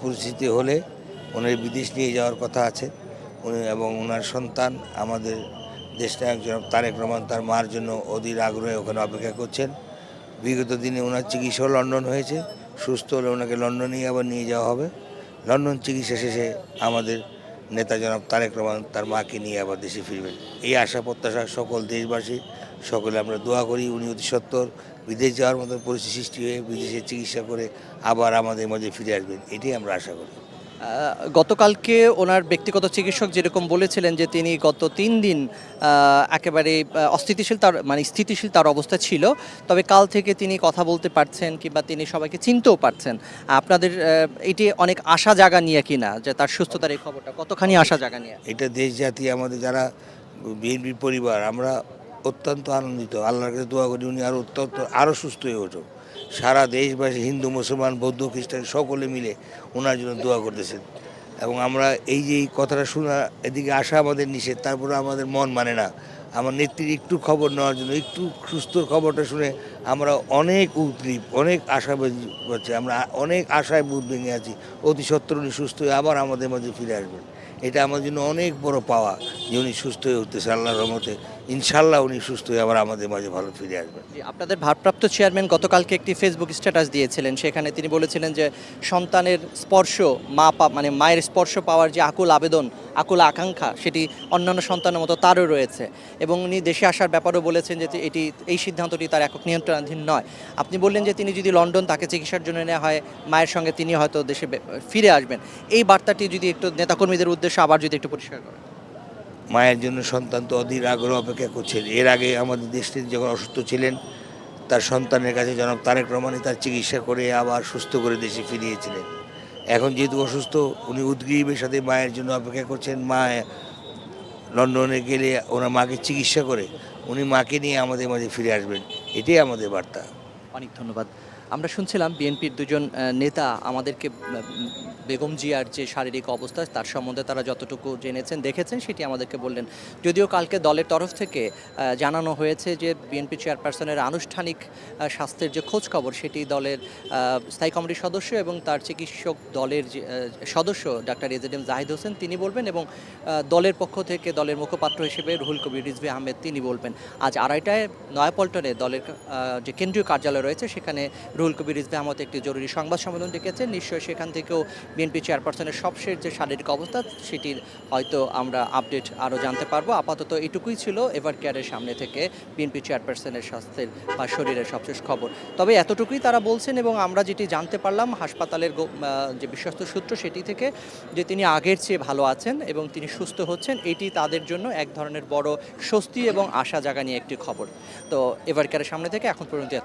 পরিস্থিতি হলে ওনার বিদেশ নিয়ে যাওয়ার কথা আছে উনি এবং ওনার সন্তান আমাদের দেশনায়ক জনাব তারেক রহমান তার মার জন্য অধীর আগ্রহে ওখানে অপেক্ষা করছেন। বিগত দিনে ওনার চিকিৎসাও লন্ডন হয়েছে, সুস্থ হলে ওনাকে লন্ডনেই আবার নিয়ে যাওয়া হবে। লন্ডন চিকিৎসা শেষে আমাদের নেতা জনাব তারেক রহমান তার মাকে নিয়ে আবার দেশে ফিরবেন। এই আশা প্রত্যাশা সকল দেশবাসী সকলে আমরা দোয়া করি উনি অতি সত্বর বিদেশ যাওয়ার মতো পরিস্থিতি সৃষ্টি হয়ে বিদেশে চিকিৎসা করে আবার আমাদের মাঝে ফিরে আসবেন, এটাই আমরা আশা করি। গতকালকে ওনার ব্যক্তিগত চিকিৎসক যেরকম বলেছিলেন যে তিনি গত 3 দিন একেবারে অস্থিতিশীল স্থিতিশীল তার অবস্থা ছিল, তবে কাল থেকে তিনি কথা বলতে পারছেন কিংবা তিনি সবাইকে চিনতেও পারছেন। আপনাদের এটি অনেক আশা জাগা নিয়ে কিনা যে তার সুস্থতার এই খবরটা কতখানি আশা জাগা নিয়ে? এটা দেশ জাতি আমাদের যারা বিএনপির পরিবার আমরা অত্যন্ত আনন্দিত, আল্লাহর কাছে দোয়া করি উনি আরও সুস্থ হয়ে উঠুক। সারা দেশবাসী হিন্দু মুসলমান বৌদ্ধ খ্রিস্টান সকলে মিলে ওনার জন্য দোয়া করতেছেন এবং আমরা এই যে এই কথাটা শোনা এদিকে আসা আমাদের নিষেধ, তারপরে আমাদের মন মানে না। আমার নেত্রীর একটু খবর নেওয়ার জন্য একটু সুস্থ খবরটা শুনে আমরা অনেক উদ্গ্রীব, অনেক আশাবাদী হচ্ছে, আমরা অনেক আশায় বুধ ভেঙে আছি অতি সত্বর উনি সুস্থ হয়ে আবার আমাদের মধ্যে ফিরে আসবেন। এটা আমার জন্য অনেক বড় পাওয়া যে উনি সুস্থ হয়ে উঠতেছে আল্লাহর রহমতে। ইনশাল্লাহ উনি সুস্থ হয়ে আবার আমাদের মাঝে ভালো ফিরে আসবেন। আপনাদের ভারপ্রাপ্ত চেয়ারম্যান গতকালকে একটি ফেসবুক স্ট্যাটাস দিয়েছিলেন, সেখানে তিনি বলেছিলেন যে সন্তানের স্পর্শ মায়ের স্পর্শ পাওয়ার যে আকুল আবেদন আকুল আকাঙ্ক্ষা সেটি অন্যান্য সন্তানের মতো তারও রয়েছে এবং উনি দেশে আসার ব্যাপারেও বলেছেন যে এই সিদ্ধান্তটি তার একক নিয়ন্ত্রণাধীন নয়। আপনি বললেন যে তিনি যদি লন্ডন তাকে চিকিৎসার জন্য নেওয়া হয় মায়ের সঙ্গে তিনি হয়তো দেশে ফিরে আসবেন। এই বার্তাটি যদি একটু নেতাকর্মীদের উদ্দেশ্যে আবার যদি একটু পরিষ্কার করেন। মায়ের জন্য সন্তান তো অধীর আগ্রহ অপেক্ষা করছেন। এর আগে আমাদের দেশটি যখন অসুস্থ ছিলেন তার সন্তানের কাছে জনাব তারেক রহমানই তার চিকিৎসা করে আবার সুস্থ করে দেশে ফিরিয়েছিলেন। এখন যেহেতু অসুস্থ উনি উদ্গ্রীবের সাথে মায়ের জন্য অপেক্ষা করছেন। মা লন্ডনে গেলে ওনার মাকে চিকিৎসা করে উনি মাকে নিয়ে আমাদের মাঝে ফিরে আসবেন, এটাই আমাদের বার্তা। অনেক ধন্যবাদ। আমরা শুনছিলাম বিএনপির দুজন নেতা আমাদেরকে বেগম জিয়ার যে শারীরিক অবস্থা তার সম্বন্ধে তারা যতটুকু জেনেছেন দেখেছেন সেটি আমাদেরকে বললেন। যদিও কালকে দলের তরফ থেকে জানানো হয়েছে যে বিএনপি চেয়ারপারসনের আনুষ্ঠানিক স্বাস্থ্যের যে খোঁজ খবর সেটি দলের স্থায়ী কমিটির সদস্য এবং তার চিকিৎসক দলের যে সদস্য ডাক্তার এজেডএম জাহিদ হোসেন তিনি বলবেন এবং দলের পক্ষ থেকে দলের মুখপাত্র হিসেবে রুহুল কবির রিজভী আহমেদ তিনি বলবেন। আজ 2:30টায় নয়াপল্টনে দলের যে কেন্দ্রীয় কার্যালয় রয়েছে সেখানে রুহুল কবির রিজভী আহমেদ একটি জরুরি সংবাদ সম্মেলন ডেকেছেন। নিশ্চয়ই সেখান থেকেও বিএনপি চেয়ারপারসনের সবশেষ যে শারীরিক অবস্থা সেটির হয়তো আমরা আপডেট আরও জানতে পারবো। আপাতত এটুকুই ছিল এভার কেয়ারের সামনে থেকে বিএনপি চেয়ারপারসনের স্বাস্থ্যের বা শরীরের সবশেষ খবর। তবে এতটুকুই তারা বলছেন এবং আমরা যেটি জানতে পারলাম হাসপাতালের যে বিশ্বস্ত সূত্র সেটি থেকে যে তিনি আগের চেয়ে ভালো আছেন এবং তিনি সুস্থ হচ্ছেন, এটি তাদের জন্য এক ধরনের বড় স্বস্তি এবং আশা জাগা নিয়ে একটি খবর। তো এভার কেয়ারের সামনে থেকে এখন পর্যন্ত এত